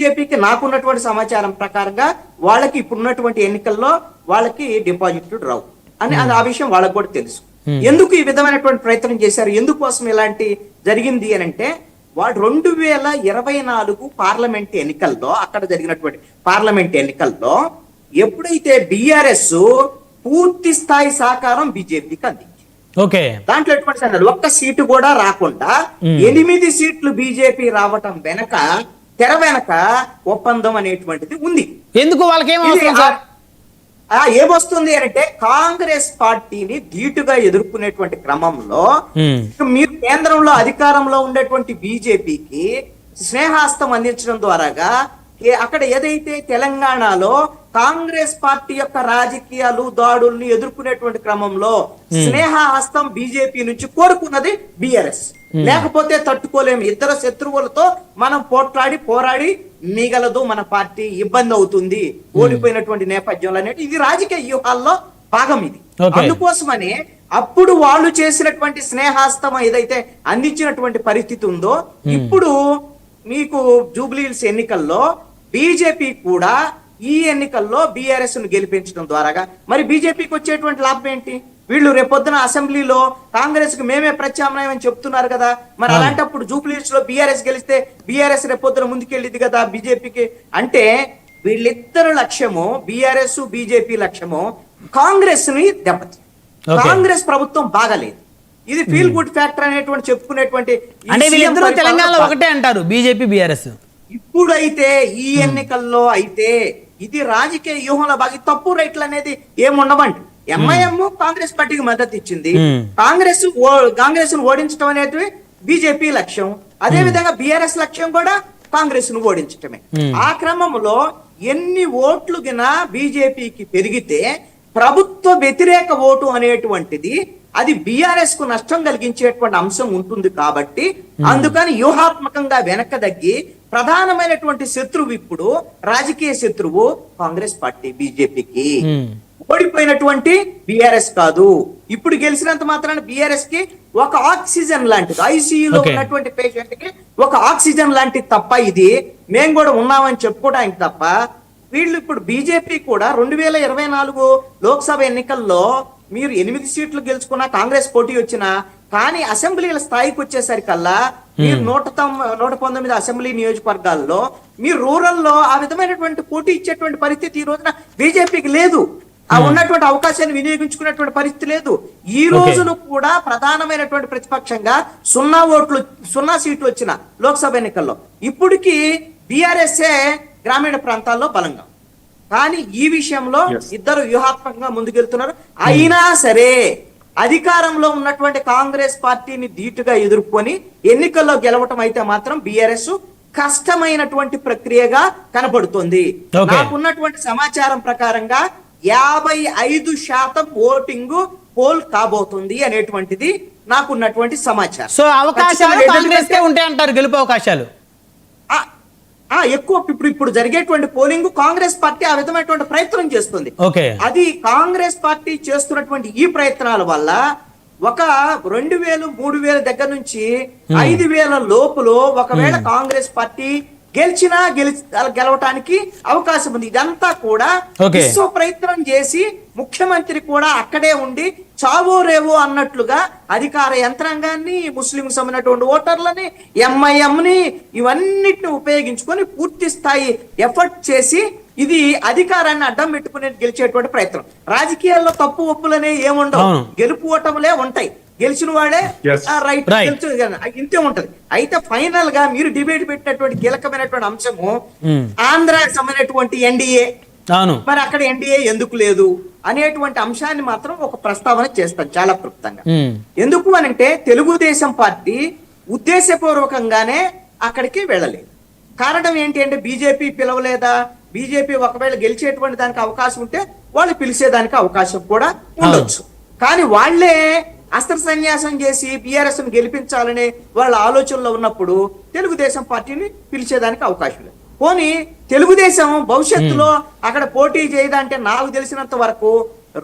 బీజేపీకి నాకున్నటువంటి సమాచారం ప్రకారంగా వాళ్ళకి ఇప్పుడున్నటువంటి ఎన్నికల్లో వాళ్ళకి డిపాజిట్లు రావు అని అది ఆ విషయం వాళ్ళకి కూడా తెలుసు. ఎందుకు ఈ విధమైనటువంటి ప్రయత్నం చేశారు, ఎందుకోసం ఇలాంటి జరిగింది అని అంటే, వాడు 2024 పార్లమెంట్ ఎన్నికల్లో, అక్కడ జరిగినటువంటి పార్లమెంట్ ఎన్నికల్లో ఎప్పుడైతే బిఆర్ఎస్ పూర్తి స్థాయి సహకారం బీజేపీకి అందించింది, దాంట్లో ఎటువంటి సందర్భం ఒక్క సీటు కూడా రాకుండా 8 సీట్లు బీజేపీ రావటం వెనక, తెర వెనక ఒప్పందం అనేటువంటిది ఉంది. ఎందుకు వాళ్ళకి ఏమొస్తుంది అంటే, కాంగ్రెస్ పార్టీని ధీటుగా ఎదుర్కొనేటువంటి క్రమంలో మీరు కేంద్రంలో అధికారంలో ఉండేటువంటి బీజేపీకి స్నేహాస్తం అందించడం ద్వారాగా అక్కడ ఏదైతే తెలంగాణలో కాంగ్రెస్ పార్టీ యొక్క రాజకీయాలు దాడుల్ని ఎదుర్కొనేటువంటి క్రమంలో స్నేహహస్తం బీజేపీ నుంచి కోరుకున్నది బిఆర్ఎస్. లేకపోతే తట్టుకోలేము, ఇద్దరు శత్రువులతో మనం పోరాడి మిగలదు, మన పార్టీ ఇబ్బంది అవుతుంది ఓడిపోయినటువంటి నేపథ్యంలో అనేది ఇది రాజకీయ వ్యూహాల్లో భాగం. ఇది అందుకోసమని అప్పుడు వాళ్ళు చేసినటువంటి స్నేహాస్తం ఏదైతే అందించినటువంటి పరిస్థితి ఉందో, ఇప్పుడు మీకు జూబ్లీహిల్స్ ఎన్నికల్లో బీజేపీ కూడా ఈ ఎన్నికల్లో బీఆర్ఎస్ ను గెలిపించడం ద్వారాగా మరి బీజేపీకి వచ్చేటువంటి లాభం ఏంటి? వీళ్ళు రేపొద్దున అసెంబ్లీలో కాంగ్రెస్ కు మేమే ప్రత్యామ్నాయం అని చెప్తున్నారు కదా, మరి అలాంటప్పుడు జూబ్లీహిల్స్ లో బీఆర్ఎస్ గెలిస్తే బీఆర్ఎస్ రేపొద్దున ముందుకెళ్ళింది కదా బీజేపీకి. అంటే వీళ్ళిద్దరు లక్ష్యము, బీఆర్ఎస్ బీజేపీ లక్ష్యము కాంగ్రెస్ ని దెబ్బతి, కాంగ్రెస్ ప్రభుత్వం బాగలేదు, ఇది ఫీల్ గుడ్ ఫ్యాక్టర్ అనేటువంటి చెప్పుకునేటువంటి తెలంగాణలో ఒకటే అంటారు బీజేపీ బీఆర్ఎస్. ఇప్పుడైతే ఈ ఎన్నికల్లో అయితే ఇది రాజకీయ వ్యూహంలో బాగా తప్పు రైట్లు అనేది ఏముండవండి. ఎంఐఎం కాంగ్రెస్ పార్టీకి మద్దతు ఇచ్చింది, కాంగ్రెస్ ను ఓడించడం అనేది బీజేపీ లక్ష్యం, అదే విధంగా బీఆర్ఎస్ లక్ష్యం కూడా కాంగ్రెస్ ను ఓడించటమే. ఆ క్రమంలో ఎన్ని ఓట్లు గిన బీజేపీకి పెరిగితే ప్రభుత్వ వ్యతిరేక ఓటు అనేటువంటిది అది బీఆర్ఎస్ కు నష్టం కలిగించేటువంటి అంశం ఉంటుంది. కాబట్టి అందుకని వ్యూహాత్మకంగా వెనక తగ్గి ప్రధానమైనటువంటి శత్రువు ఇప్పుడు రాజకీయ శత్రువు కాంగ్రెస్ పార్టీ బీజేపీకి. ఓడిపోయినటువంటి బీఆర్ఎస్ కాదు, ఇప్పుడు గెలిచినంత మాత్రాన బీఆర్ఎస్ కి ఒక ఆక్సిజన్ లాంటిది, ఐసీయూలో ఉన్నటువంటి పేషెంట్ కి ఒక ఆక్సిజన్ లాంటిది తప్ప, ఇది మేము కూడా ఉన్నామని చెప్పుకోవడానికి తప్ప. వీళ్ళు ఇప్పుడు బీజేపీ కూడా 2024 లోక్సభ ఎన్నికల్లో మీరు 8 సీట్లు గెలుచుకున్నా, కాంగ్రెస్ పోటీ వచ్చినా, కానీ అసెంబ్లీల స్థాయికి వచ్చేసరికల్లా మీరు 119 అసెంబ్లీ నియోజకవర్గాల్లో మీరు రూరల్ లో ఆ విధమైనటువంటి పోటీ ఇచ్చేటువంటి పరిస్థితి ఈ రోజున బీజేపీకి లేదు. ఆ ఉన్నటువంటి అవకాశాన్ని వినియోగించుకునేటువంటి పరిస్థితి లేదు. ఈ రోజును కూడా ప్రధానమైనటువంటి ప్రతిపక్షంగా 0 సీట్లు వచ్చిన లోక్సభ ఎన్నికల్లో ఇప్పటికీ బీఆర్ఎస్ఏ గ్రామీణ ప్రాంతాల్లో బలంగా, కానీ ఈ విషయంలో ఇద్దరు వ్యూహాత్మకంగా ముందుకెళ్తున్నారు. అయినా సరే అధికారంలో ఉన్నటువంటి కాంగ్రెస్ పార్టీని ధీటుగా ఎదుర్కొని ఎన్నికల్లో గెలవటం అయితే మాత్రం బీఆర్ఎస్ కష్టమైనటువంటి ప్రక్రియగా కనబడుతుంది. నాకున్నటువంటి సమాచారం ప్రకారంగా 55% ఓటింగ్ పోల్ కాబోతుంది అనేటువంటిది నాకున్నటువంటి సమాచారం. సో అవకాశాలు కాంగ్రెస్ కే ఉంటాయి అంటారు, గెలుపు అవకాశాలు ఎక్కువ. ఇప్పుడు జరిగేటువంటి పోలింగ్ కాంగ్రెస్ పార్టీ ఆ విధమైనటువంటి ప్రయత్నం చేస్తుంది. అది కాంగ్రెస్ పార్టీ చేస్తున్నటువంటి ఈ ప్రయత్నాల వల్ల ఒక 2000, 3000 దగ్గర నుంచి 5000 లోపులో ఒకవేళ కాంగ్రెస్ పార్టీ గెలవటానికి అవకాశం ఉంది. ఇదంతా కూడా విశ్వ ప్రయత్నం చేసి ముఖ్యమంత్రి కూడా అక్కడే ఉండి చావో రేవో అన్నట్లుగా అధికార యంత్రాంగాన్ని, ముస్లిం సంబంధించినటువంటి ఓటర్లని, ఎంఐఎం ని ఇవన్నిటిని ఉపయోగించుకొని పూర్తి స్థాయి ఎఫర్ట్ చేసి ఇది అధికారాన్ని అడ్డం పెట్టుకుని గెలిచేటువంటి ప్రయత్నం. రాజకీయాల్లో తప్పు ఒప్పులనే ఏముండవు, గెలుపు ఓటములే ఉంటాయి. గెలిచిన వాడే రైట్, ఇంతే ఉంటది. అయితే ఫైనల్ గా మీరు డిబేట్ పెట్టినటువంటి కీలకమైనటువంటి అంశము ఆంధ్రాకి సంబంధించినటువంటి ఎన్డీఏ, మరి అక్కడ ఎన్డీఏ ఎందుకు లేదు అనేటువంటి అంశాన్ని మాత్రం ఒక ప్రస్తావన చేస్తాను చాలా క్లుప్తంగా. ఎందుకు అనంటే తెలుగుదేశం పార్టీ ఉద్దేశపూర్వకంగానే అక్కడికి వెళ్ళలేదు. కారణం ఏంటి అంటే బీజేపీ పిలవలేదా, బీజేపీ ఒకవేళ గెలిచేటువంటి దానికి అవకాశం ఉంటే వాళ్ళు పిలిచేదానికి అవకాశం కూడా ఉండొచ్చు. కానీ వాళ్లే అస్త్ర సన్యాసం చేసి బీఆర్ఎస్ ను గెలిపించాలనే వాళ్ళ ఆలోచనలో ఉన్నప్పుడు తెలుగుదేశం పార్టీని పిలిచేదానికి అవకాశం లేదు. పోనీ తెలుగుదేశం భవిష్యత్తులో అక్కడ పోటీ చేయదంటే నాకు తెలిసినంత వరకు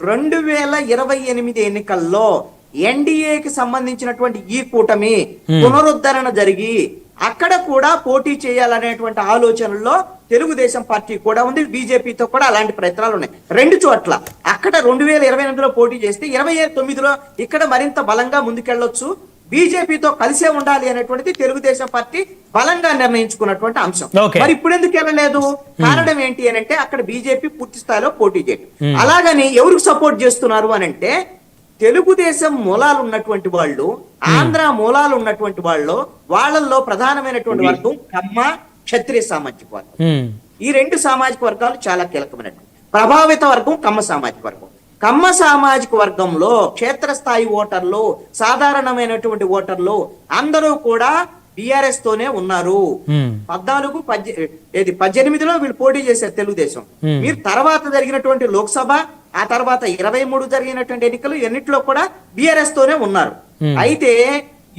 2028 ఎన్నికల్లో ఎన్డీఏకి సంబంధించినటువంటి ఈ కూటమి పునరుద్ధరణ జరిగి అక్కడ కూడా పోటీ చేయాలనేటువంటి ఆలోచనల్లో తెలుగుదేశం పార్టీ కూడా ఉంది, బీజేపీతో కూడా అలాంటి ప్రయత్నాలు ఉన్నాయి. రెండు చోట్ల అక్కడ 2028లో పోటీ చేస్తే 29లో ఇక్కడ మరింత బలంగా ముందుకెళ్లొచ్చు, బీజేపీతో కలిసే ఉండాలి అనేటువంటిది తెలుగుదేశం పార్టీ బలంగా నిర్ణయించుకున్నటువంటి అంశం. Okay. మరి ఇప్పుడు ఎందుకు వెళ్ళలేదు? కారణం ఏంటి అని అంటే అక్కడ బీజేపీ పూర్తి స్థాయిలో పోటీ చేయడం. అలాగని ఎవరికి సపోర్ట్ చేస్తున్నారు అని అంటే తెలుగుదేశం మూలాలు ఉన్నటువంటి వాళ్ళు, ఆంధ్ర మూలాలు ఉన్నటువంటి వాళ్ళు, వాళ్ళల్లో ప్రధానమైనటువంటి వర్గం కమ్మ, క్షత్రియ సామాజిక వర్గం. ఈ రెండు సామాజిక వర్గాలు చాలా కీలకమైనటువంటి ప్రభావిత వర్గం కమ్మ సామాజిక వర్గం. కమ్మ సామాజిక వర్గంలో క్షేత్రస్థాయి ఓటర్లు, సాధారణమైనటువంటి ఓటర్లు అందరూ కూడా బిఆర్ఎస్ తోనే ఉన్నారు. 18లో వీళ్ళు పోటీ చేశారు తెలుగుదేశం. మీరు తర్వాత జరిగినటువంటి లోక్సభ, ఆ తర్వాత 23 జరిగినటువంటి ఎన్నికలు, ఎన్నిట్లో కూడా బిఆర్ఎస్ తోనే ఉన్నారు. అయితే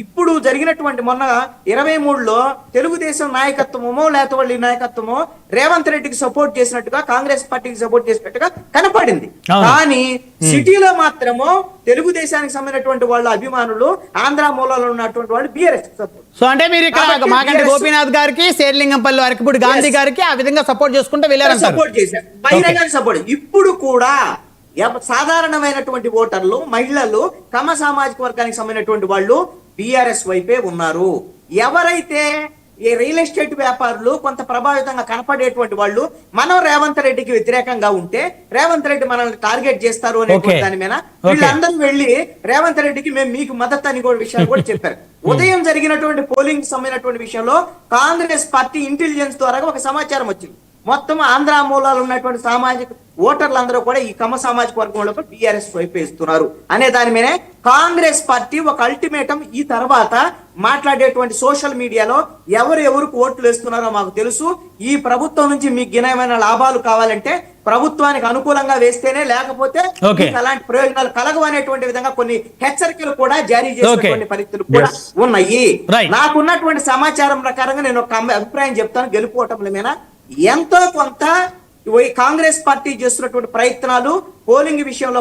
ఇప్పుడు జరిగినటువంటి మొన్న 23లో తెలుగుదేశం నాయకత్వమో లేకపోతే వాళ్ళ నాయకత్వమో రేవంత్ రెడ్డికి సపోర్ట్ చేసినట్టుగా, కాంగ్రెస్ పార్టీకి సపోర్ట్ చేసినట్టుగా కనపడింది. కానీ సిటీలో మాత్రము తెలుగుదేశానికి సంబంధించినటువంటి వాళ్ళ అభిమానులు, ఆంధ్ర మూలాల్లో ఉన్నటువంటి వాళ్ళు బిఆర్ఎస్ సపోర్ట్. సో అంటే మీరు ఇక్కడ మాగంటి గోపీనాథ్ గారికి, శేర్లింగంపల్లి వారికి, ఇప్పుడు గాంధీ గారికి ఆ విధంగా సపోర్ట్ చేసుకుంటూ వెళ్ళారు, సపోర్ట్ చేశారు, బహిరంగ సపోర్ట్. ఇప్పుడు కూడా సాధారణమైనటువంటి ఓటర్లు, మహిళలు, కమ్మ సామాజిక వర్గానికి సంబంధించినటువంటి వాళ్ళు బిఆర్ఎస్ వైపే ఉన్నారు. ఎవరైతే ఈ రియల్ ఎస్టేట్ వ్యాపారులు కొంత ప్రభావితంగా కనపడేటువంటి వాళ్ళు, మనం రేవంత్ రెడ్డికి వ్యతిరేకంగా ఉంటే రేవంత్ రెడ్డి మనల్ని టార్గెట్ చేస్తారు అనే దాని మీద వీళ్ళందరూ వెళ్ళి రేవంత్ రెడ్డికి మేము మీకు మద్దతు అని కూడా విషయాలు కూడా చెప్పారు. ఉదయం జరిగినటువంటి పోలింగ్ సంబంధించినటువంటి విషయంలో కాంగ్రెస్ పార్టీ ఇంటెలిజెన్స్ ద్వారా ఒక సమాచారం వచ్చింది. మొత్తం ఆంధ్ర మూలాలు ఉన్నటువంటి సామాజిక ఓటర్లందరూ కూడా ఈ కమ్మ సామాజిక వర్గంలో బిఆర్ఎస్ వైపు ఇస్తున్నారు అనే దాని మీదే కాంగ్రెస్ పార్టీ ఒక అల్టిమేటం ఈ తర్వాత మాట్లాడేటువంటి సోషల్ మీడియాలో ఎవరికి ఓట్లు వేస్తున్నారో మాకు తెలుసు, ఈ ప్రభుత్వం నుంచి మీకు గినమైన లాభాలు కావాలంటే ప్రభుత్వానికి అనుకూలంగా వేస్తేనే, లేకపోతే అలాంటి ప్రయోజనాలు కలగవు అనేటువంటి విధంగా కొన్ని హెచ్చరికలు కూడా జారీ చేసినటువంటి పరిస్థితులు కూడా ఉన్నాయి. నాకున్నటువంటి సమాచారం ప్రకారంగా నేను ఒక అభిప్రాయం చెప్తాను. గెలుపు ఓటముల మీద ఎంతో కొంత కాంగ్రెస్ పార్టీ చేస్తున్నటువంటి ప్రయత్నాలు పోలింగ్ విషయంలో